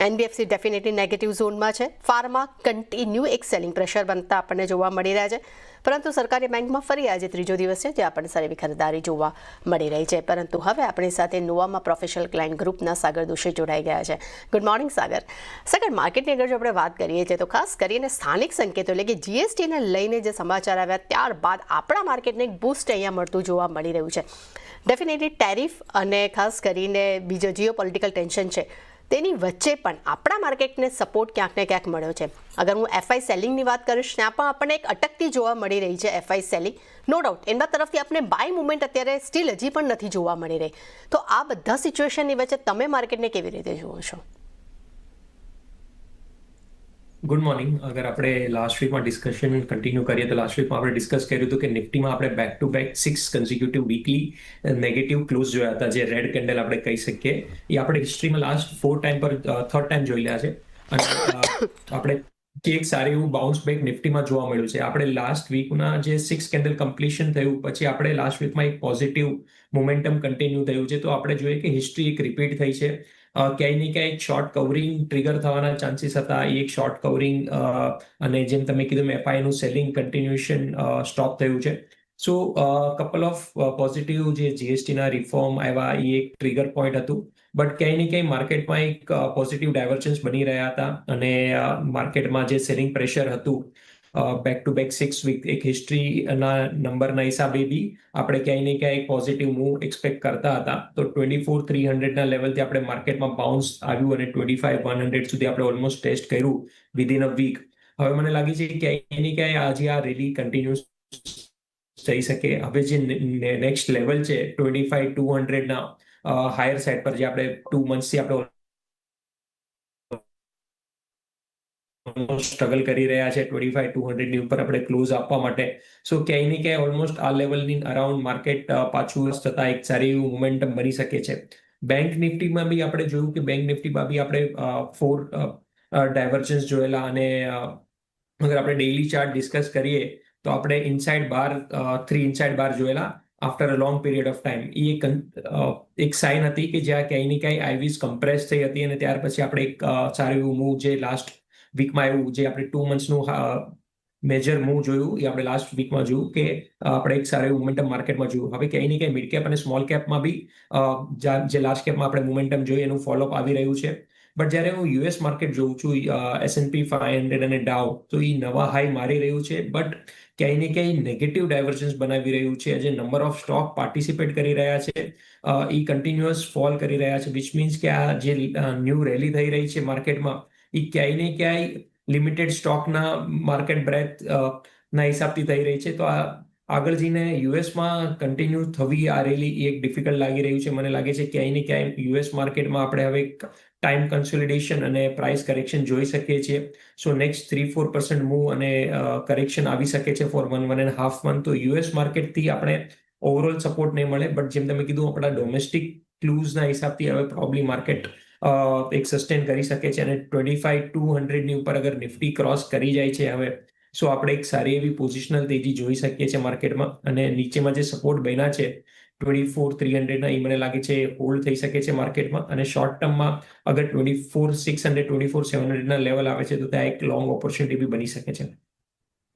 NBFC definitely negative ઝોનમાં છે. Pharma continue એક સેલિંગ પ્રેશર બનતા આપણને જોવા મળી રહ્યા છે, પરંતુ સરકારી બેંકમાં ફરી આજે ત્રીજો દિવસ છે જે આપણને સારી એવી ખરીદારી જોવા મળી રહી છે. પરંતુ હવે આપણી સાથે નોવામાં પ્રોફેશનલ ક્લાયન્ટ ગ્રુપના સાગર દોશી જોડાઈ ગયા છે. ગુડ મોર્નિંગ સાગર. સાગર, માર્કેટની અગર જો આપણે વાત કરીએ છીએ તો ખાસ કરીને સ્થાનિક સંકેતો એટલે કે જીએસટીને લઈને જે સમાચાર આવ્યા ત્યારબાદ આપણા માર્કેટને એક બૂસ્ટ અહીંયા મળતું જોવા મળી રહ્યું છે. ડેફિનેટલી ટેરિફ અને ખાસ કરીને બીજો જીઓપોલિટિકલ ટેન્શન છે તેની વચ્ચે પણ આપણા માર્કેટને સપોર્ટ ક્યાંક ને ક્યાંક મળ્યો છે. અગર હું એફઆઈ સેલિંગની વાત કરીશ ત્યાં પણ આપણને એક અટકતી જોવા મળી રહી છે એફઆઈ સેલિંગ. નો ડાઉટ એમના તરફથી આપણે બાય મુવમેન્ટ અત્યારે સ્ટીલ હજી પણ નથી જોવા મળી રહી. તો આ બધા સિચ્યુએશનની વચ્ચે તમે માર્કેટને કેવી રીતે જુઓ છો? Good morning. અગર આપણે લાસ્ટ વીકમાં ડિસ્કશન કન્ટિન્યુ કરીએ તો લાસ્ટ વીકમાં આપણે ડિસ્કસ કર્યું હતું કે નિફ્ટીમાં આપણે back to back 6 consecutive weekly negative close જોયા હતા, જે રેડ કેન્ડલ આપણે કહી શકીએ. એ આપણે હિસ્ટ્રીમાં લાસ્ટ 4 ટાઈમ પર થર્ડ ટાઈમ જોઈ રહ્યા છે અને આપણે એક સારી એવું બાઉન્સ બેક નિફ્ટીમાં જોવા મળ્યું છે. આપણે લાસ્ટ વીકના જે 6 કેન્ડલ કમ્પ્લીશન થયું પછી આપણે લાસ્ટ વીકમાં એક પોઝિટિવ મોમેન્ટમ કન્ટિન્યુ થયું છે. તો આપણે જોઈએ કે હિસ્ટ્રી એક રિપીટ થઈ છે. ક્યાંય ને ક્યાંય એક શોર્ટ કવરિંગ ટ્રિગર થવાના ચાન્સીસ હતા. એ એક શોર્ટ કવરિંગ અને જેમ તમે કીધું એફઆઈનું સેલિંગ કન્ટિન્યુએશન સ્ટોપ થયું છે. સો કપલ ઓફ પોઝિટિવ જે જીએસટીના રિફોર્મ આવ્યા એ એક ટ્રિગર પોઈન્ટ હતું. બટ ક્યાંય ને ક્યાંય માર્કેટમાં એક પોઝિટિવ ડાયવર્જન્સ બની રહ્યા હતા અને માર્કેટમાં જે સેલિંગ પ્રેશર હતું બેક ટુ બેક 6 વીક એક હિસ્ટ્રીના નંબરના હિસાબે બી આપણે ક્યાંય ને ક્યાંય પોઝિટિવ મૂવ એક્સપેક્ટ કરતા હતા. તો 24,300ના લેવલથી આપણે માર્કેટમાં બાઉન્સ આવ્યું અને 25,100 સુધી આપણે ઓલમોસ્ટ ટેસ્ટ કર્યું વિધિન અ વીક. હવે મને લાગે છે કે ક્યાંય ને ક્યાંય આજે આ રેલી કન્ટિન્યુઅસ થઈ શકે. હવે જે નેક્સ્ટ લેવલ છે 25,200ના હાયર સાઇડ પર જે આપણે 2 મંથથી આપણે સ્ટ્રગલ કરી રહ્યા છે 25,200ની ઉપર આપણે ક્લોઝ આપવા માટે. સો ક્યાંય ને ક્યાંય ઓલમોસ્ટ આ લેવલની અરાઉન્ડ માર્કેટ પાછું થતા એક સારી એવું મોમેન્ટમ બની શકે છે. બેંક નિફ્ટીમાં બી આપણે જોયું કે બેંક નિફ્ટીમાં બી આપણે 4 ડાયવર્જન્સ જોયેલા અને અગર આપણે ડેઇલી ચાર્ટ ડિસ્કસ કરીએ તો આપણે ઇનસાઇડ બાર 3 ઇનસાઇડ બાર જોયેલા after a long period of time. એ એક સાઇન હતી કે જ્યાં ક્યાંય ને ક્યાંય આઈવીઝ કમ્પ્રેસ થઈ હતી અને ત્યાર પછી આપણે એક સારું એવું મૂવ જે લાસ્ટ વીકમાં આવ્યું, જે આપણે 2 મંથ્સનું મેજર મૂવ જોયું, એ આપણે લાસ્ટ વીકમાં જોયું કે આપણે એક સારું એવું મોમેન્ટમ માર્કેટમાં જોયું. હવે ક્યાંય ને ક્યાંય મિડ કેપ અને સ્મોલ કેપમાં બી જે લાર્જ કેપમાં આપણે મોમેન્ટમ જોઈએ એનું ફોલોઅપ આવી રહ્યું છે. બટ જ્યારે હું યુએસ માર્કેટ જોઉં છું S&P 500 અને ડાઉ, તો એ નવા હાઈ મારી રહ્યું છે. બટ ક્યાંય ને ક્યાંય નેગેટિવ ડાયવર્જન્સ બનાવી રહ્યું છે. જે નંબર ઓફ સ્ટોક પાર્ટિસિપેટ કરી રહ્યા છે એ કન્ટિન્યુઅસ ફોલ કરી રહ્યા છે. વિચ મીન્સ કે આ જે ન્યૂ રેલી થઈ રહી છે માર્કેટમાં એ ક્યાંય ને ક્યાંય લિમિટેડ સ્ટોકના માર્કેટ બ્રેથ ના હિસાબથી થઈ રહી છે. તો આ આગળ જઈને યુએસમાં કન્ટિન્યુ થવી આ રેલી એક ડિફિકલ્ટ લાગી રહ્યું છે. મને લાગે છે ક્યાંય ને ક્યાંય યુએસ માર્કેટમાં આપણે હવે ટાઈમ કન્સોલિડેશન અને પ્રાઇસ કરેક્શન જોઈ શકીએ છીએ. સો નેક્સ્ટ 3-4% મૂવ અને કરેક્શન આવી શકે છે ફોર 1.5 મંથ. તો યુએસ માર્કેટથી આપણે ઓવરઓલ સપોર્ટ નહીં મળે. બટ જેમ તમે કીધું આપણા ડોમેસ્ટિક ક્લૂઝના હિસાબથી હવે પ્રોબ્લી માર્કેટ એક સસ્ટેન કરી શકે છે અને 25,200ની ઉપર અગર નિફ્ટી ક્રોસ કરી જાય છે હવે, સો આપણે એક સારી એવી પોઝિશનલ તેજી જોઈ શકીએ છીએ માર્કેટમાં. અને નીચેમાં જે સપોર્ટ બન્યા છે 24,300ના, એ મને લાગે છે હોલ્ડ થઈ શકે છે માર્કેટમાં. અને શોર્ટ ટર્મમાં અગર 24,600 24,700ના લેવલ આવે છે તો ત્યાં એક લોંગ ઓપોર્ચ્યુનિટી બી બની શકે છે.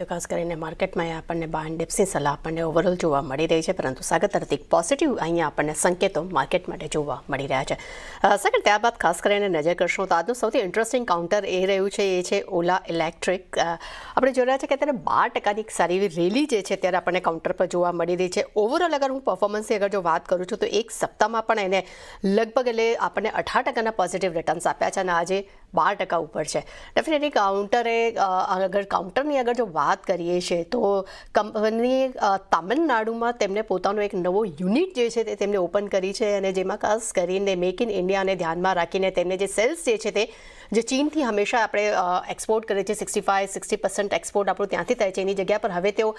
ખાસ કરીને માર્કેટમાં આપણને બાય એન્ડ ડિપ્સની સલાહ આપણને ઓવરઓલ જોવા મળી રહી છે, પરંતુ સાગર તરફથી પોઝિટિવ અહીંયા આપણને સંકેતો માર્કેટ માટે જોવા મળી રહ્યા છે. સાગર, ત્યારબાદ ખાસ કરીને નજર કરશું તો આજનું સૌથી ઇન્ટરેસ્ટિંગ કાઉન્ટર એ રહ્યું છે એ છે ઓલા ઇલેક્ટ્રિક. આપણે જોઈ રહ્યા છે કે અત્યારે 12%ની એક સારી એવી રેલી જે છે ત્યારે આપણને કાઉન્ટર પર જોવા મળી રહી છે. ઓવરઓલ અગર હું પરફોર્મન્સની અગર જો વાત કરું છું તો એક સપ્તાહમાં પણ એને લગભગ એટલે આપણને 18%ના પોઝિટિવ રિટર્ન્સ આપ્યા છે અને આજે 12% ઉપર છે. ડેફિનેટલી કાઉન્ટરે અગર કાઉન્ટરની અગર જો વાત કરીએ છીએ તો કંપની તામિલનાડુમાં તેમને પોતાનો એક નવો યુનિટ જે છે તે તેમને ઓપન કરી છે અને જેમાં ખાસ કરીને મેક ઇન ઇન્ડિયાને ધ્યાનમાં રાખીને તેમને જે સેલ્સ જે છે તે જે ચીનથી હંમેશા આપણે એક્સપોર્ટ કરીએ છીએ 65-60% એક્સપોર્ટ આપણું ત્યાંથી થાય છે, એની જગ્યા પર હવે તેઓ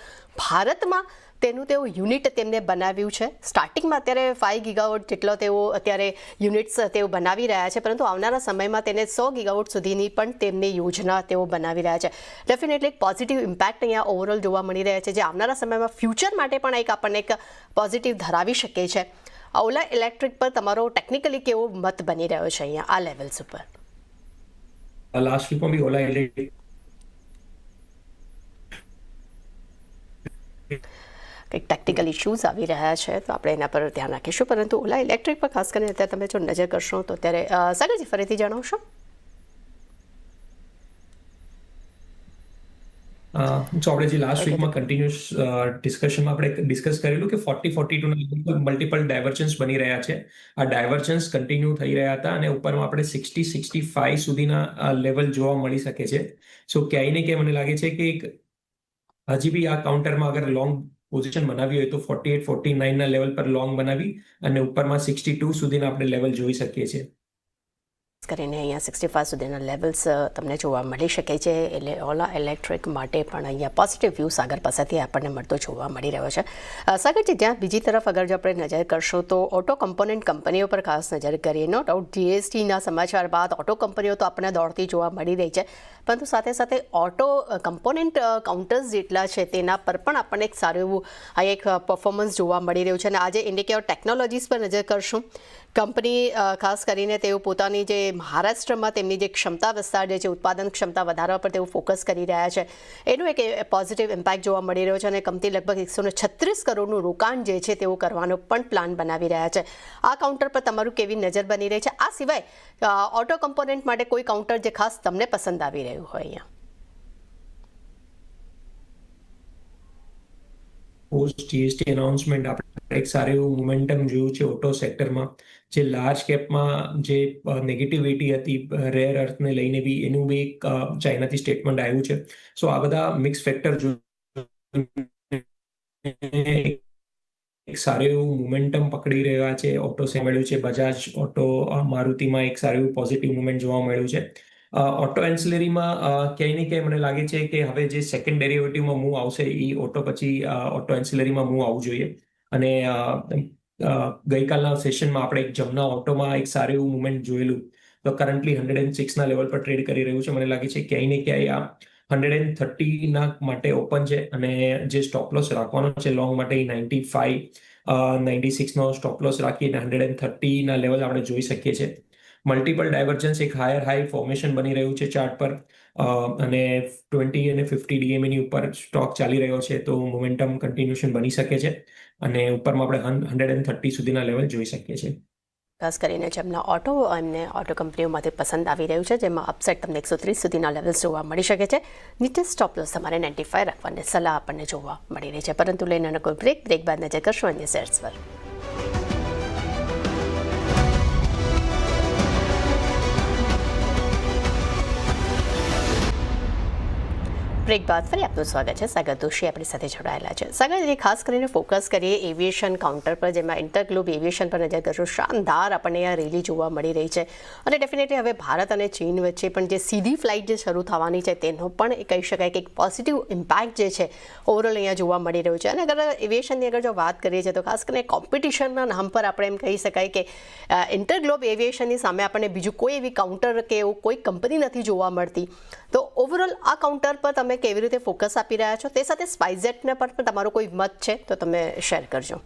ભારતમાં તેનું તેઓ યુનિટ તેમને બનાવ્યું છે. સ્ટાર્ટિંગમાં અત્યારે 5 ગીગાવોટ જેટલો તેઓ અત્યારે યુનિટ્સ તેઓ બનાવી રહ્યા છે, પરંતુ આવનારા સમયમાં તેને 100 ગીગાવોટ સુધીની પણ તેમની યોજના તેઓ બનાવી રહ્યા છે. ડેફિનેટલી એક પોઝિટિવ ઇમ્પેક્ટ અહીંયા ઓવરઓલ જોવા મળી રહ્યા છે, જે આવનારા સમયમાં ફ્યુચર માટે પણ એક આપણને એક પોઝિટિવ ધરાવી શકે છે. ઓલા ઇલેક્ટ્રિક પર તમારો ટેકનિકલી કેવો મત બની રહ્યો છે અહીંયા આ લેવલ્સ ઉપર? લાસ્ટ વીકમાં બી ઓલા ઇલેક્ટ્રિક કંઈક ટેકનિકલ ઇશ્યુઝ આવી રહ્યા છે તો આપણે એના પર ધ્યાન રાખીશું, પરંતુ ઓલા ઇલેક્ટ્રિક પર ખાસ કરીને અત્યારે તમે જો નજર કરશો તો અત્યારે સાગરજી ફરીથી જણાવશો. તો આપણે જે લાસ્ટ વીકમાં કન્ટિન્યુઅસ ડિસ્કશનમાં આપણે ડિસ્કસ કરેલું કે 40-42 મલ્ટિપલ ડાયવર્જન્સ બની રહ્યા છે. આ ડાયવર્જન્સ કન્ટિન્યુ થઈ રહ્યા હતા અને ઉપરમાં આપણે 60-65 સુધીના લેવલ જોવા મળી શકે છે. સો ક્યાંય ને ક્યાંય મને લાગે છે કે હજી બી આ કાઉન્ટરમાં અગર લોંગ પોઝિશન બનાવી હોય તો 48-49ના લેવલ પર લોંગ બનાવી અને ઉપરમાં 62 સુધીના આપણે લેવલ જોઈ શકીએ છીએ. કરીને અહીંયા 65 સુધીના લેવલ્સ તમને જોવા મળી શકે છે. એટલે ઓલા ઇલેક્ટ્રિક માટે પણ અહીંયા પોઝિટિવ વ્યૂ સાગર પાસેથી આપણને મળતો જોવા મળી રહ્યો છે. સાગરજી, ત્યાં બીજી તરફ અગર જો આપણે નજર કરશું તો ઓટો કમ્પોનન્ટ કંપનીઓ પર ખાસ નજર કરીએ. નો ડાઉટ જીએસટીના સમાચાર બાદ ઓટો કંપનીઓ તો આપણને દોડતી જોવા મળી રહી છે, પરંતુ સાથે સાથે ઓટો કમ્પોનન્ટ કાઉન્ટર્સ જેટલા છે તેના પર પણ આપણને એક સારું એવું આ એક પરફોર્મન્સ જોવા મળી રહ્યું છે. અને આજે ઇન્ડિકેટર ટેકનોલોજીસ પર નજર કરશું. કંપની ખાસ કરીને તેઓ પોતાની જે મહારાષ્ટ્રમાં તેમની જે ક્ષમતા વિસ્તાર જે છે, ઉત્પાદન ક્ષમતા વધારવા પર તેઓ ફોકસ કરી રહ્યા છે. એનું એક પોઝિટિવ ઇમ્પેક્ટ જોવા મળી રહ્યો છે અને કંપની લગભગ 136 કરોડનું રોકાણ જે છે તેઓ કરવાનો પણ પ્લાન બનાવી રહ્યા છે. આ કાઉન્ટર પર તમારું કેવી નજર બની રહી છે? આ સિવાય ઓટો કમ્પોનન્ટ માટે કોઈ કાઉન્ટર જે ખાસ તમને પસંદ આવી રહ્યું હોય અહીંયા? પોસ્ટ જીએસટી અનાઉન્સમેન્ટ આપણે એક સારું એવું મોમેન્ટમ જોયું છે ઓટો સેક્ટરમાં. જે લાર્જ કેપમાં જે નેગેટિવિટી હતી રેર અર્થને લઈને બી એનું બી એક ચાઇનાથી સ્ટેટમેન્ટ આવ્યું છે. સો આ બધા મિક્સ ફેક્ટર એક સારું એવું મોમેન્ટમ પકડી રહ્યા છે. ઓટો સે મળ્યું છે, બજાજ ઓટો મારુતિમાં એક સારું એવું પોઝિટિવ મુવમેન્ટ જોવા મળ્યું છે. ઓટો એન્સિલરીમાં ક્યાંય ને ક્યાંય મને લાગે છે કે હવે જે સેકન્ડ ડેરિવેટિવમાં મૂવ આવશે એ ઓટો પછી ઓટો એન્સિલરીમાં મૂવ આવવું જોઈએ. અને ગઈકાલના સેશનમાં આપણે એક જમના ઓટોમાં એક સારું એવું મુવમેન્ટ જોયેલું. તો કરન્ટલી 106ના લેવલ પર ટ્રેડ કરી રહ્યું છે. મને લાગે છે ક્યાંય ને ક્યાંય આ 130ના માટે ઓપન છે અને જે સ્ટોપ લોસ રાખવાનો છે લોંગ માટે 96નો સ્ટોપ લોસ રાખીને 130ના લેવલ આપણે જોઈ શકીએ છીએ. મલ્ટિપલ ડાયવર્જન્સ એક હાઈ ફોર્મેશન બની રહ્યું છે ચાર્ટ પર અને 20 અને 50 ડીએમએની ઉપર સ્ટોક ચાલી રહ્યો છે. તો મોમેન્ટમ કન્ટિન્યુએશન બની શકે છે અને ઉપરમાં આપણે 130 સુધીના લેવલ જોઈ શકીએ છીએ. ખાસ કરીને જેમના ઓટો એમને ઓટો કંપનીઓમાંથી પસંદ આવી રહ્યું છે, જેમાં અપસાઇડ તમને 130 સુધીના લેવલ્સ જોવા મળી શકે છે. નીચે સ્ટોપ લોસ તમારે 95 રાખવાની સલાહ આપણને જોવા મળી રહી છે. પરંતુ લઈને કોઈ બ્રેક બાદ નજર કરશું અન્ય શેર્સ પર. બ્રેક બાદ ફરી આપનું સ્વાગત છે. સાગર દોશી આપણી સાથે જોડાયેલા છે. સાગરજી, ખાસ કરીને ફોકસ કરીએ એવિએશન કાઉન્ટર પર, જેમાં ઇન્ટરગ્લોબ એવિએશન પર નજર કરશું. શાનદાર આપણને આ રેલી જોવા મળી રહી છે અને ડેફિનેટલી હવે ભારત અને ચીન વચ્ચે પણ જે સીધી ફ્લાઇટ જે શરૂ થવાની છે તેનો પણ કહી શકાય કે એક પોઝિટિવ ઇમ્પેક્ટ જે છે ઓવરઓલ અહીંયા જોવા મળી રહ્યું છે. અને અગર એવિએશનની અગર જો વાત કરીએ છીએ તો ખાસ કરીને કોમ્પિટિશનના નામ પર આપણે એમ કહી શકાય કે ઇન્ટરગ્લોબ એવિએશનની સામે આપણને બીજું કોઈ એવી કાઉન્ટર કે એવું કોઈ કંપની નથી જોવા મળતી. તો ઓવરઓલ આ કાઉન્ટર પર તમે કેવી રીતે ફોકસ આપી રહ્યા છો? તે સાથે સ્પાઇસજેટને પર પણ તમારો કોઈ મત છે તો તમે શેર કરજો.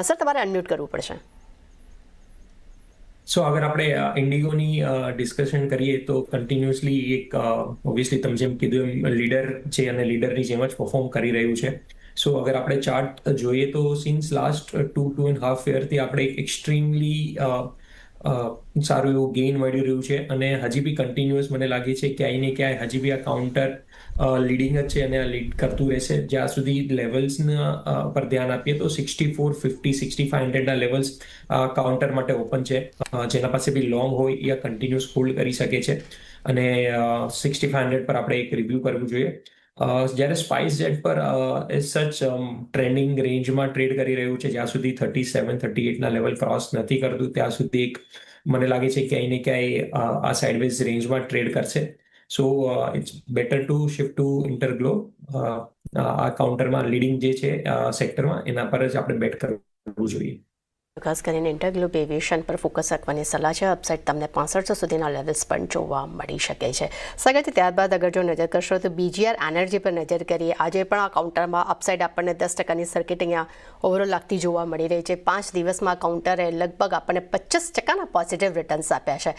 સર, તમારે અનમ્યુટ કરવું પડશે. સો અગર આપણે ઇન્ડિગોની ડિસ્કશન કરીએ તો કન્ટિન્યુઅસલી એક ઓબ્વિયસલી તમે જેમ કીધું એમ લીડર છે અને લીડરની જેમ જ પરફોર્મ કરી રહ્યું છે. સો અગર આપણે ચાર્ટ જોઈએ તો સિન્સ લાસ્ટ 2.5 યરથી આપણે એક્સ્ટ્રીમલી સારું એવું ગેઇન મળી રહ્યું છે અને હજી બી કન્ટિન્યુઅસ મને લાગે છે ક્યાંય ને ક્યાંય હજી બી આ કાઉન્ટર લીડિંગ જ છે અને આ લીડ કરતું રહેશે. જ્યાં સુધી લેવલ્સના પર ધ્યાન આપીએ તો 64, 50, 6500ના લેવલ્સ કાઉન્ટર માટે ઓપન છે. જેના પાસે બી લોંગ હોય એ કન્ટિન્યુઅસ હોલ્ડ કરી શકે છે અને 6500 પર આપણે એક રિવ્યુ કરવું જોઈએ. જ્યારે સ્પાઇસ જેટ પર સચ ટ્રેન્ડિંગ રેન્જમાં ટ્રેડ કરી રહ્યું છે. જ્યાં સુધી 37, 38ના લેવલ ક્રોસ નથી કરતું ત્યાં સુધી એક મને લાગે છે ક્યાંય ને ક્યાંય આ સાઇડવેઝ રેન્જમાં ટ્રેડ કરશે. So it's better to shift to InterGlobe. આ કાઉન્ટરમાં લીડિંગ જે છે સેક્ટરમાં એના પર જ આપણે બેટ કરવું જોઈએ. ખાસ કરીને ઇન્ટરગ્લોબ એવિએશન પર ફોકસ રાખવાની સલાહ છે. અપસાઇડ તમને 6500 સુધીના લેવલ્સ પણ જોવા મળી શકે છે. સાગરજી, ત્યારબાદ અગર જો નજર કરશો તો બીજીઆર એનર્જી પર નજર કરીએ. આજે પણ આ કાઉન્ટરમાં અપસાઇડ આપણને 10% સર્કિટ અહીંયા ઓવરઓલ લાગતી જોવા મળી રહી છે. 5 દિવસમાં કાઉન્ટરે લગભગ આપણને 25% પોઝિટિવ રિટર્ન્સ આપ્યા છે.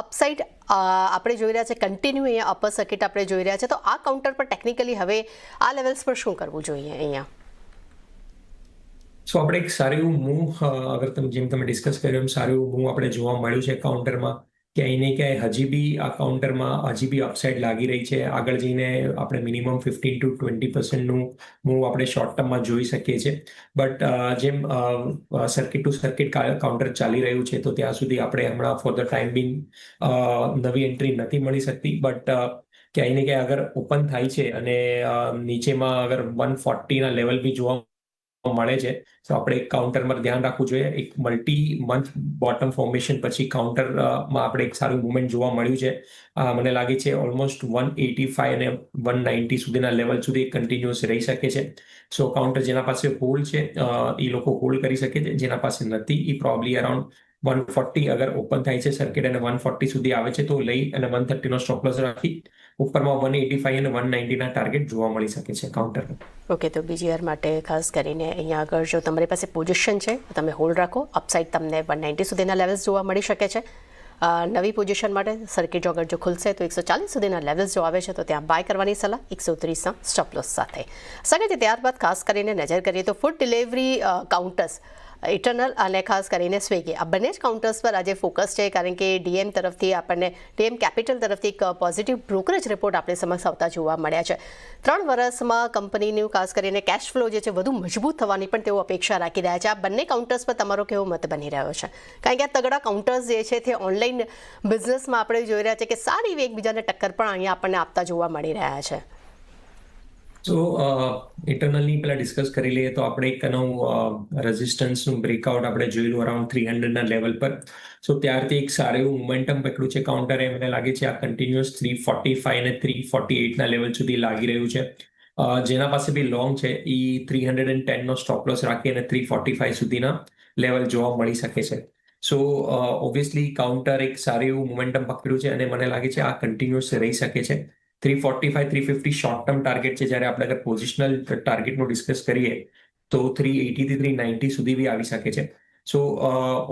અપસાઇડ આપણે જોઈ રહ્યા છે કન્ટિન્યુ અહીંયા અપર સર્કિટ આપણે જોઈ રહ્યા છે. તો આ કાઉન્ટર પર ટેકનિકલી હવે આ લેવલ્સ પર શું કરવું જોઈએ અહીંયા? સો આપણે એક સારું એવું મૂવ, અગર તમે ડિસ્કસ કર્યું એમ સારું એવું મૂવ આપણે જોવા મળ્યું છે કાઉન્ટરમાં. ક્યાંય ને ક્યાંય હજી બી આ કાઉન્ટરમાં હજી બી અપસાઇડ લાગી રહી છે. આગળ જઈને આપણે મિનિમમ 15 to 20%નું મૂવ આપણે શોર્ટ ટર્મમાં જોઈ શકીએ છીએ. બટ જેમ સર્કિટ ટુ સર્કિટ કાઉન્ટર ચાલી રહ્યું છે તો ત્યાં સુધી આપણે હમણાં ફોર ધ ટાઈમ બિંગ નવી એન્ટ્રી નથી મળી શકતી. બટ ક્યાંય ને ક્યાંય અગર ઓપન થાય છે અને નીચેમાં અગર 140ના લેવલ બી જોવા મળે છે તો આપણે એક કાઉન્ટરમાં ધ્યાન રાખવું જોઈએ. એક મલ્ટી મંથ બોટમ ફોર્મેશન પછી કાઉન્ટરમાં આપણે એક સારું મુવમેન્ટ જોવા મળ્યું છે. મને લાગે છે ઓલમોસ્ટ 185 અને 190 સુધીના લેવલ સુધી કન્ટિન્યુઅસ રહી શકે છે. સો કાઉન્ટર જેના પાસે હોલ્ડ છે એ લોકો હોલ્ડ કરી શકે છે. જેના પાસે નથી એ પ્રોબ્લી અરાઉન્ડ 140 અગર ઓપન થાય છે સર્કિટ અને 140 સુધી આવે છે તો લઈ અને 130નો સ્ટોપ લોસ રાખી ઉપરમાં 185 અને 190ના ટાર્ગેટ જોવા મળી શકે છે કાઉન્ટર. ઓકે, તો બીજીઆર માટે ખાસ કરીને અહીંયા આગળ જો તમારી પાસે પોઝિશન છે તો તમે હોલ્ડ રાખો. અપસાઇડ તમને 190 સુધીના લેવલ્સ જોવા મળી શકે છે. નવી પોઝિશન માટે સર્કિટ અગર જો ખુલશે તો 140 સુધીના લેવલ્સ જો આવે છે તો ત્યાં બાય કરવાની સલાહ 130ના સ્ટોપ લોસ સાથે. સાગરજી, ત્યારબાદ ખાસ કરીને નજર કરીએ તો ફૂડ ડિલિવરી કાઉન્ટર્સ ઇટરનલ અને ખાસ કરીને સ્વિગી આ બંને જ કાઉન્ટર્સ પર આજે ફોકસ છે. કારણ કે ડીએમ તરફથી આપણને ડીએમ કેપિટલ તરફથી એક પોઝિટિવ બ્રોકરેજ રિપોર્ટ આપણે સમક્ષ આવતા જોવા મળ્યા છે. 3 વર્ષમાં કંપનીનું ખાસ કરીને કેશ ફ્લો જે છે વધુ મજબૂત થવાની પણ તેઓ અપેક્ષા રાખી રહ્યા છે. આ બંને કાઉન્ટર્સ પર તમારો કેવો મત બની રહ્યો છે? કારણ કે આ તગડા કાઉન્ટર્સ જે છે તે ઓનલાઈન બિઝનેસમાં આપણે જોઈ રહ્યા છે કે સારી એવી એકબીજાને ટક્કર પણ અહીંયા આપણને આપતા જોવા મળી રહ્યા છે. સો ઇન્ટરનલની પહેલા ડિસ્કસ કરી લઈએ તો આપણે એક નવું રેઝિસ્ટન્સનું બ્રેકઆઉટ આપણે જોયેલું અરાઉન્ડ 300ના લેવલ પર. સો ત્યારથી એક સારું એવું મોમેન્ટમ પકડ્યું છે કાઉન્ટરે. મને લાગે છે આ કન્ટિન્યુઅસ 345 અને 348ના લેવલ સુધી લાગી રહ્યું છે. જેના પાસે બી લોંગ છે એ 310નો સ્ટોપ લોસ રાખી અને 345 સુધીના લેવલ જોવા મળી શકે છે. સો ઓબ્વિયસલી કાઉન્ટર એક સારું એવું મોમેન્ટમ પકડ્યું છે અને મને લાગે છે આ કન્ટિન્યુઅસ રહી શકે છે. 345 350 શોર્ટ ટર્મ ટાર્ગેટ છે. જ્યારે આપણે અગર પોઝિશનલ ટાર્ગેટનું ડિસ્કસ કરીએ તો 380 થી 390 સુધી બી આવી શકે છે. સો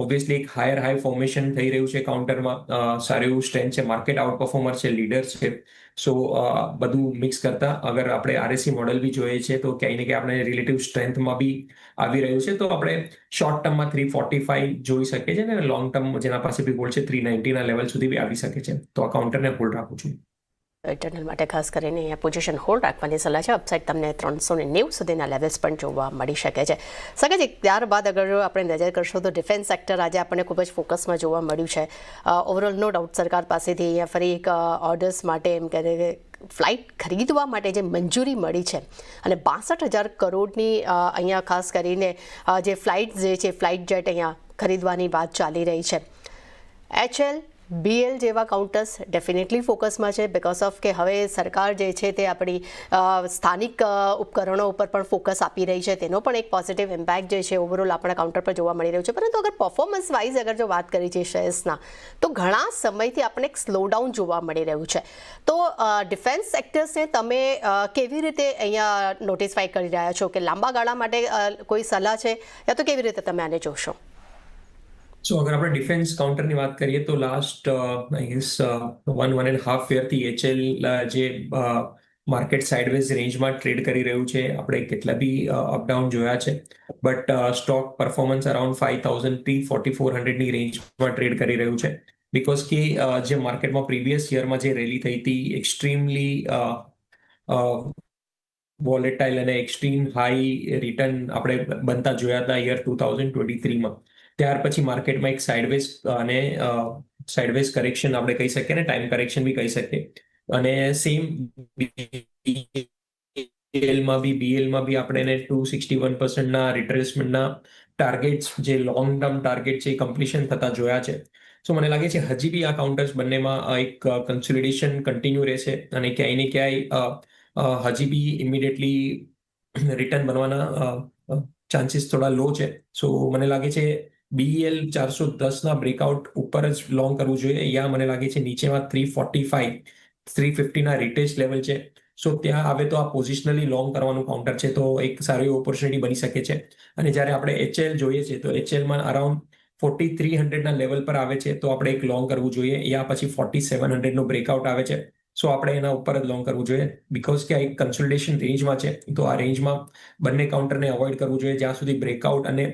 ઓબ્વિયસલી એક હાઈ ફોર્મેશન થઈ રહ્યું છે કાઉન્ટરમાં. સારું એવું સ્ટ્રેન્થ છે, માર્કેટ આઉટ પરફોર્મર છે, લીડર છે. સો બધું મિક્સ કરતા અગર આપણે આરએસસી મોડલ બી જોઈએ છે તો ક્યાંય ને ક્યાંય આપણે રિલેટિવ સ્ટ્રેન્થમાં બી આવી રહ્યું છે. તો આપણે શોર્ટ ટર્મમાં 345 જોઈ શકીએ છીએ અને લોંગ ટર્મ જેના પાસે બી હોલ્ડ છે 390ના લેવલ સુધી બી આવી શકે છે. તો આ કાઉન્ટરને હોલ્ડ રાખવું જોઈએ. ઇન્ટરનલ માટે ખાસ કરીને અહીંયા પોઝિશન હોલ્ડ રાખવાની સલાહ છે. અપસાઇડ તમને 390 સુધીના લેવલ્સ પણ જોવા મળી શકે છે. સાગરજી, ત્યારબાદ અગર આપણે નજર કરશો તો ડિફેન્સ સેક્ટર આજે આપણને ખૂબ જ ફોકસમાં જોવા મળ્યું છે. ઓવરઓલ નો ડાઉટ સરકાર પાસેથી અહીંયા ફરી એક ઓર્ડર્સ માટે એમ કહે કે ફ્લાઇટ ખરીદવા માટે જે મંજૂરી મળી છે અને 62,000 કરોડની અહીંયા ખાસ કરીને જે ફ્લાઇટ જે છે ફ્લાઇટ જેટ અહીંયા ખરીદવાની વાત ચાલી રહી છે. HL BL જેવા કાઉન્ટર્સ ડેફિનેટલી ફોકસમાં છે બિકોઝ ઓફ કે હવે સરકાર જે છે તે આપણી સ્થાનિક ઉપકરણો ઉપર પણ ફોકસ આપી રહી છે. તેનો પણ એક પોઝિટિવ ઇમ્પેક્ટ જે છે ઓવરઓલ આપણા કાઉન્ટર પર જોવા મળી રહ્યું છે. પરંતુ અગર પરફોર્મન્સ વાઇઝ અગર જો વાત કરી છે શેર્સના તો ઘણા સમયથી આપણને એક સ્લોડાઉન જોવા મળી રહ્યું છે. તો ડિફેન્સ સેક્ટર્સને તમે કેવી રીતે અહીંયા નોટિસફાઈ કરી રહ્યા છો કે લાંબા ગાળા માટે કોઈ સલાહ છે યા તો કેવી રીતે તમે આને જોશો? સો અગર આપણે ડિફેન્સ કાઉન્ટરની વાત કરીએ તો લાસ્ટ આઈ ગેસ 1.5 યરથી એચએલ જે માર્કેટ સાઇડવેઝ રેન્જમાં ટ્રેડ કરી રહ્યું છે. આપણે કેટલા બી અપડાઉન જોયા છે બટ સ્ટોક પરફોર્મન્સ અરાઉન્ડ 5,000 થી 4,400ની રેન્જમાં ટ્રેડ કરી રહ્યું છે. બિકોઝ કે જે માર્કેટમાં પ્રીવિયસ યરમાં જે રેલી થઈ હતી એક્સ્ટ્રીમલી વોલેટાઇલ અને એક્સ્ટ્રીમ હાઈ રિટર્ન આપણે બનતા જોયા હતા યર 2023માં. ત્યાર પછી માર્કેટમાં એક સાઇડવેઝ કરેક્શન આપણે કહી શકીએ ને ટાઈમ કરેક્શન બી કહી શકીએ. અને સેમ બીએલમાં બી આપણે 261%ના રિટ્રેસમેન્ટના ટાર્ગેટ્સ જે લોંગ ટર્મ ટાર્ગેટ છે એ કમ્પ્લીશન થતા જોયા છે. સો મને લાગે છે હજી બી આ કાઉન્ટર્સ બંનેમાં એક કન્સોલિડેશન કન્ટિન્યુ રહેશે અને ક્યાંય ને ક્યાંય હજી બી ઇમિડિયેટલી રિટર્ન બનવાના ચાન્સીસ થોડા લો છે. સો મને લાગે છે BEL 410ના બ્રેકઆઉટ ઉપર જ લોંગ કરવું જોઈએ. યા મને લાગે છે નીચેમાં 345 350ના રિટેસ્ટ લેવલ છે. સો ત્યાં આવે તો આ પોઝિશનલી લોંગ કરવાનું કાઉન્ટર છે, તો એક સારી ઓપોર્ચ્યુનિટી બની શકે છે. અને જ્યારે આપણે HL જોઈએ છે તો HLમાં અરાઉન્ડ 4300ના લેવલ પર આવે છે તો આપણે એક લોંગ કરવું જોઈએ. યા પછી 4700નો બ્રેકઆઉટ આવે છે, સો આપણે એના ઉપર જ લોંગ કરવું જોઈએ. બીકોઝ કે આ એક કન્સોલિડેશન રેન્જમાં છે, તો આ રેન્જમાં બંને કાઉન્ટરને અવોઇડ કરવું જોઈએ. જ્યાં સુધી બ્રેકઆઉટ અને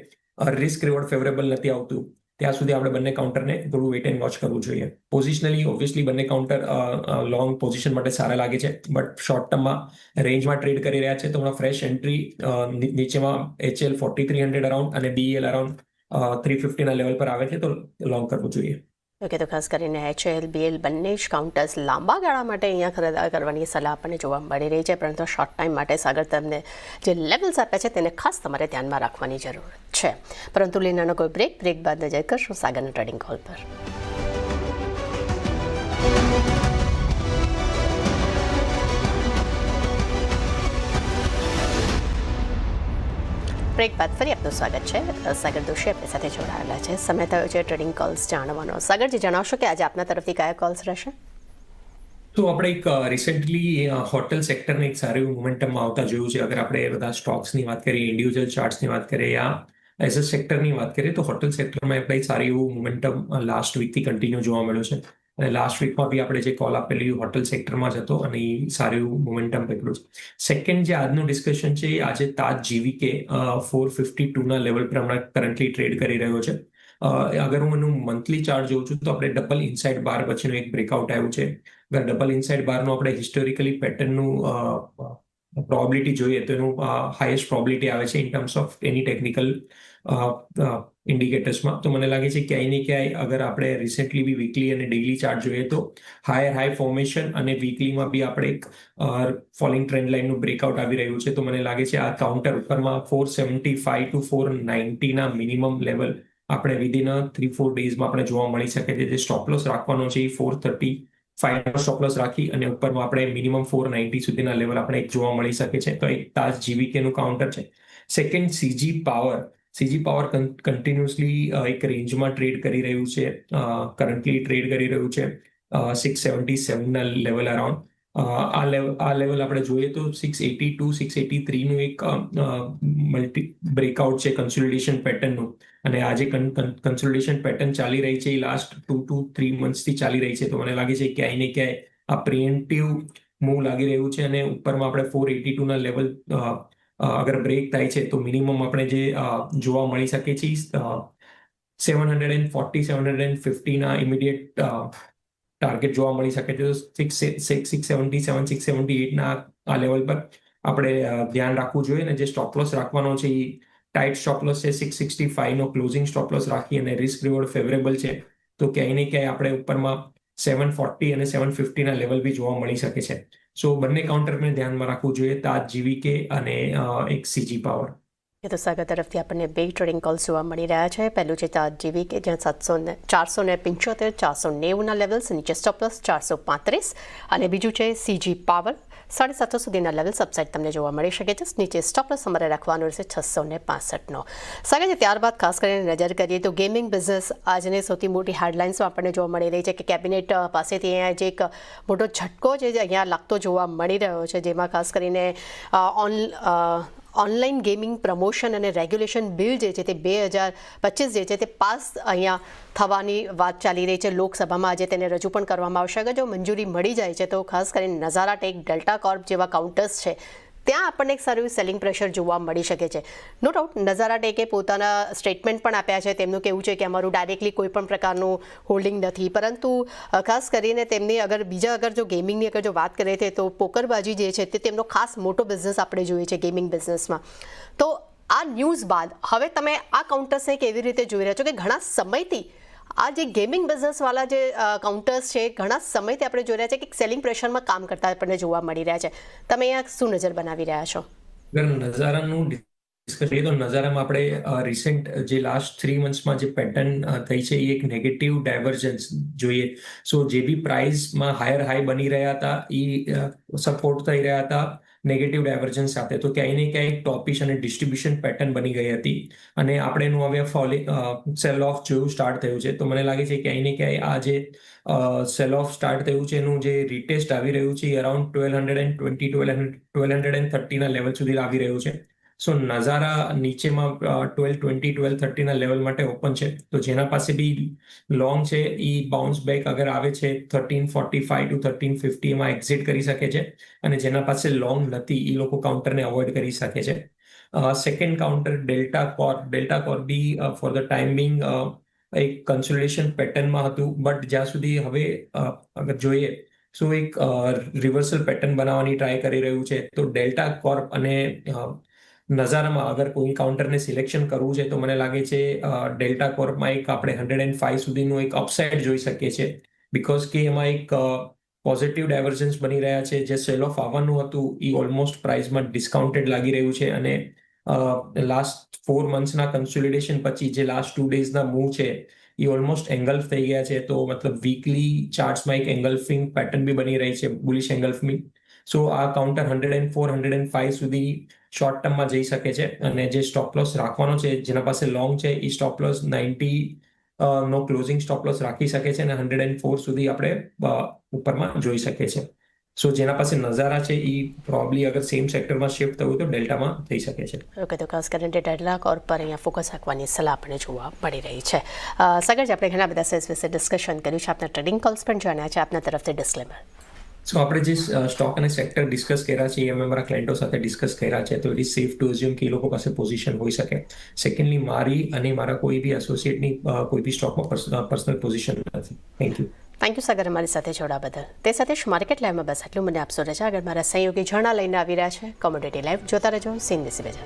રિસ્ક રિવોર્ડ ફેવરેબલ નથી આવતું ત્યાં સુધી આપણે બંને કાઉન્ટરને થોડું વેઇટ એન્ડ વોચ કરવું જોઈએ. પોઝિશનલી ઓબ્વિયસલી બંને કાઉન્ટર લોંગ પોઝિશન માટે સારા લાગે છે, બટ શોર્ટ ટર્મમાં રેન્જમાં ટ્રેડ કરી રહ્યા છે તો હમણાં ફ્રેશ એન્ટ્રી નીચેમાં HL 4300 અરાઉન્ડ અને BEL અરાઉન્ડ 350ના લેવલ પર આવે છે તો લોંગ કરવું જોઈએ. ઓકે, તો ખાસ કરીને HL, BL બંને જ કાઉન્ટર્સ લાંબા ગાળા માટે અહીંયા ખરીદારી કરવાની સલાહ આપણને જોવા મળી રહી છે, પરંતુ શોર્ટ ટાઈમ માટે સાગર તમને જે લેવલ્સ આપ્યા છે તેને ખાસ તમારે ધ્યાનમાં રાખવાની જરૂર છે. પરંતુ લીનાનો કોઈ બ્રેક બાદ નજર કરશું સાગરના ટ્રેડિંગ કોલ પર. બ્રેક બાદ ફરી આપનું સ્વાગત છે. સાગર દોશી આપણી સાથે જોડાયેલા છે. સમય થયો છે ટ્રેડિંગ કોલ્સ જાણવાનો. સાગરજી, જણાવશો કે આજે આપના તરફથી કયા કોલ્સ રહેશે? તો આપણે એક રિસેન્ટલી હોટેલ સેક્ટરને એક સારું મોમેન્ટમમાં આવતા જોયું છે. અગર આપણે બધા સ્ટોક્સની વાત કરીએ, ઇન્ડિવિજ્યુઅલ ચાર્ટ્સની વાત કરીએ યા એઝ અ સેક્ટરની વાત કરીએ તો હોટેલ સેક્ટરમાં આપણે સારી એવું મોમેન્ટમ લાસ્ટ વીકથી કન્ટિન્યુ જોવા મળ્યું છે. અને લાસ્ટ વીકમાં બી આપણે જે કોલ આપેલી હોટેલ સેક્ટરમાં જ હતો અને એ સારું એવું મોમેન્ટમ પકડ્યું છે. સેકન્ડ જે આજનું ડિસ્કશન છે એ આજે તાજ GVK 452ના લેવલ પર હમણાં કરન્ટલી ટ્રેડ કરી રહ્યો છે. અગર હું એનું મંથલી ચાર્ટ જોઉં છું તો આપણે ડબલ ઇનસાઇડ બાર પછીનું એક બ્રેકઆઉટ આવ્યું છે. અગર ડબલ ઇનસાઇડ બારનું આપણે હિસ્ટોરિકલી પેટર્નનું પ્રોબેબિલિટી જોઈએ તો એનું હાઈએસ્ટ પ્રોબેબિલિટી આવે છે in terms of any technical ઇન્ડિકેટર્સમાં. તો મને લાગે છે ક્યાંય ને ક્યાંય અગર આપણે રિસેન્ટલી બી વીકલી અને ડેઇલી ચાર્ટ જોઈએ તો હાઈ ફોર્મેશન અને વીકલીમાં બી આપણે એક ફોલિંગ ટ્રેન્ડ લાઇનનું બ્રેકઆઉટ આવી રહ્યું છે. તો મને લાગે છે આ કાઉન્ટર ઉપરમાં 475 to 490ના મિનિમમ લેવલ આપણે વિધિન 3-4 ડેઝમાં આપણે જોવા મળી શકે છે. જે સ્ટોપ લોસ રાખવાનો છે એ 435 સ્ટોપ લોસ રાખી અને ઉપરમાં આપણે મિનિમમ 490 સુધીના લેવલ આપણે એક જોવા મળી શકે છે. તો એક તાજ GVK નું કાઉન્ટર છે. સેકન્ડ CG પાવર કન્ટિન્યુઅસલી એક રેન્જમાં ટ્રેડ કરી રહ્યું છે. કરન્ટલી ટ્રેડ કરી રહ્યું છે 677ના લેવલ અરાઉન્ડ. આ લેવલ આપણે જોઈએ તો 682 683નું એક બ્રેકઆઉટ છે કન્સોલિડેશન પેટર્નનું. અને આ જે કન્સોલિડેશન પેટર્ન ચાલી રહી છે એ લાસ્ટ 2 to 3 મંથ્સથી ચાલી રહી છે. તો મને લાગે છે ક્યાંય ને ક્યાંય આ પ્રિએમ્પ્ટિવ મૂવ લાગી રહ્યું છે અને ઉપરમાં આપણે 482ના લેવલ અગર બ્રેક થાય છે તો મિનિમમ આપણે જે જોવા મળી શકે છે 740 750ના ઇમિડિયેટ ટાર્ગેટ જોવા મળી શકે છે. 677 678ના આ લેવલ પર આપણે ધ્યાન રાખવું જોઈએ. અને જે સ્ટોપ લોસ રાખવાનો છે એ ટાઈટ સ્ટોપ લોસ છે 665નો ક્લોઝિંગ સ્ટોપ લોસ રાખી અને રિસ્ક રિવોર્ડ ફેવરેબલ છે તો ક્યાંય ને ક્યાંય આપણે ઉપરમાં 740 અને 750ના લેવલ બી જોવા મળી શકે છે. સો બંને કાઉન્ટરને ધ્યાનમાં રાખવું જોઈએ, તાજ GVK અને એક CG પાવર. એ તો સાગર તરફથી આપણને બે ટ્રેડિંગ કોલ્સ જોવા મળી રહ્યા છે. પહેલું છે તાજ GVK જ્યાં 475 490ના લેવલ્સ, નીચે સ્ટોપ લોસ 435, અને બીજું છે CG પાવર 750 સુધીના લેવલ સબસાઇડ તમને જોવા મળી શકે છે. નીચે સ્ટોપ લોસ અમારે રાખવાનું રહેશે 665નો. સાગર, ત્યારબાદ ખાસ કરીને નજર કરીએ તો ગેમિંગ બિઝનેસ આજની સૌથી મોટી હેડલાઇન્સમાં આપણને જોવા મળી રહી છે કે કેબિનેટ પાસેથી અહીંયા જે એક મોટો ઝટકો જે અહીંયા લાગતો જોવા મળી રહ્યો છે, જેમાં ખાસ કરીને ઓનલાઈન ગેમિંગ પ્રમોશન અને રેગ્યુલેશન બિલ જે છે તે 2025 જે છે તે પાસ અહીંયા થવાની વાત ચાલી રહી છે. લોકસભામાં આજે તેને રજૂ પણ કરવામાં આવશે. અગર જો મંજૂરી મળી જાય છે તો ખાસ કરીને નઝારા ટેક, ડેલ્ટા કોર્પ જેવા કાઉન્ટર્સ છે ત્યાં આપણને એક સારું સેલિંગ પ્રેશર જોવા મળી શકે છે. નો ડાઉટ નઝારા ટેકે પોતાના સ્ટેટમેન્ટ પણ આપ્યા છે. તેમનું કહેવું છે કે અમારું ડાયરેક્ટલી કોઈ પણ પ્રકારનું હોલ્ડિંગ નથી, પરંતુ ખાસ કરીને તેમની અગર જો ગેમિંગની અગર જો વાત કરીએ તો પોકરબાજી જે છે તે તેમનો ખાસ મોટો બિઝનેસ આપણે જોઈએ છે ગેમિંગ બિઝનેસમાં. તો આ ન્યૂઝ બાદ હવે તમે આ કાઉન્ટર્સને કેવી રીતે જોઈ રહ્યા છો કે ઘણા સમયથી આ જે ગેમિંગ બિઝનેસવાળા જે કાઉન્ટર્સ છે ઘણા સમયથી આપણે જોઈ રહ્યા છે કે સેલિંગ પ્રેશરમાં કામ કરતા આપણને જોવા મળી રહ્યા છે. તમે અહીંયા શું નજર બનાવી રહ્યા છો? નઝારાનું ડિસ્કસ કરીએ તો નઝારામાં આપણે રિસેન્ટ જે લાસ્ટ 3 મંથ્સમાં જે પેટર્ન થઈ છે એ એક નેગેટિવ ડાયવર્જન્સ જોઈએ. સો જે બી પ્રાઇસમાં હાઈ બની રહ્યા હતા એ સપોર્ટ થઈ રહ્યા હતા નેગેટિવ ડાયવર્જન્સ સાથે. તો ક્યાંય ને ક્યાંય ટોપિશ અને ડિસ્ટ્રીબ્યુશન પેટર્ન બની ગઈ હતી અને આપણે એનું હવે સેલ ઓફ જેવું સ્ટાર્ટ થયું છે. તો મને લાગે છે ક્યાંય ને ક્યાંય આ જે સેલ ઓફ સ્ટાર્ટ થયું છે એનું જે રિટેસ્ટ આવી રહ્યું છે એ અરાઉન્ડ 1230ના લેવલ સુધી આવી રહ્યું છે. સો નઝારા નીચેમાં 1230ના લેવલ માટે ઓપન છે. તો જેના પાસે બી લોંગ છે એ બાઉન્સ બેક અગર આવે છે 1345 ટુ 1350 એમાં એક્ઝિટ કરી શકે છે અને જેના પાસે લોંગ નથી એ લોકો કાઉન્ટરને અવોઇડ કરી શકે છે. Second counter Delta Corp before the time being એક કન્સોલિડેશન પેટર્નમાં હતું, બટ જ્યાં સુધી હવે અગર જોઈએ સો એક રિવર્સલ પેટર્ન બનાવવાની ટ્રાય કરી રહ્યું છે. તો ડેલ્ટા કોર્પ અને નઝારામાં અગર કોઈ કાઉન્ટરને સિલેક્શન કરવું છે તો મને લાગે છે ડેલ્ટા કોર્પમાં એક આપણે 105 સુધીનું એક અપસાઇડ જોઈ શકીએ છીએ, બીકોઝ કે એમાં એક પોઝિટિવ ડાયવર્જન્સ બની રહ્યા છે. જે સેલ ઓફ આવવાનું હતું એ ઓલમોસ્ટ પ્રાઇસમાં ડિસ્કાઉન્ટેડ લાગી રહ્યું છે અને લાસ્ટ 4 મંથ્સના કન્સોલિડેશન પછી જે લાસ્ટ 2 ડેઝના મૂવ છે એ ઓલમોસ્ટ એંગલ્ફ થઈ ગયા છે. તો મતલબ વીકલી ચાર્ટ્સમાં એક એંગલ્ફિંગ પેટર્ન બી બની રહી છે, બુલિશ એંગલ્ફિંગ. સો આ કાઉન્ટર 104 105 સુધી શોર્ટ ટર્મમાં જઈ શકે છે અને જે સ્ટોપ લોસ રાખવાનો છે જેના પાસે લોંગ છે એ સ્ટોપ લોસ 90 નો ક્લોઝિંગ સ્ટોપ લોસ રાખી શકે છે અને 104 સુધી આપણે ઉપરમાં જોઈ શકીએ છીએ. સો જેના પાસે નઝારા છે એ પ્રોબ્લી અગર સેમ સેક્ટરમાં શિફ્ટ થવું તો ડેલ્ટામાં થઈ શકે છે. ઓકે, તો ખાસ કરીને ડેલ્ટા કોર્પ પર અહીંયા ફોકસ રાખવાની સલાહ આપણને જોવા મળી રહી છે. સાગરજી, આપણે ઘણા બધા સેલ્સ વિશે ડિસ્કશન કર્યું છે, આપના ટ્રેડિંગ કોલ્સ પણ જાણ્યા છે, આપના તરફથી ડિસ્ક્લેમર. સો આપણે જે સ્ટોક અને સેક્ટર ડિસ્કસ કર્યા છે એ અમે અમારા ક્લાયન્ટો સાથે ડિસ્કસ કર્યા છે. તો it is safe to assume કે એ લોકો પાસે પોઝિશન હોઈ શકે. સેકન્ડલી, મારી અને મારા કોઈ બી એસોસિએટની કોઈ બી સ્ટોકમાં પર્સનલ પોઝિશન નથી. Thank you. થેન્ક યુ સાગર, અમારી સાથે જોડાવા બદલ. તે સાથે જ માર્કેટ લાઈવમાં બસ આટલું મને આપશો રજા. આગળ મારા સહયોગી ઝરણા લઈને આવી રહ્યા છે. કોમોડિટી લાઈવ જોતા રહેજો. સીન બજાર.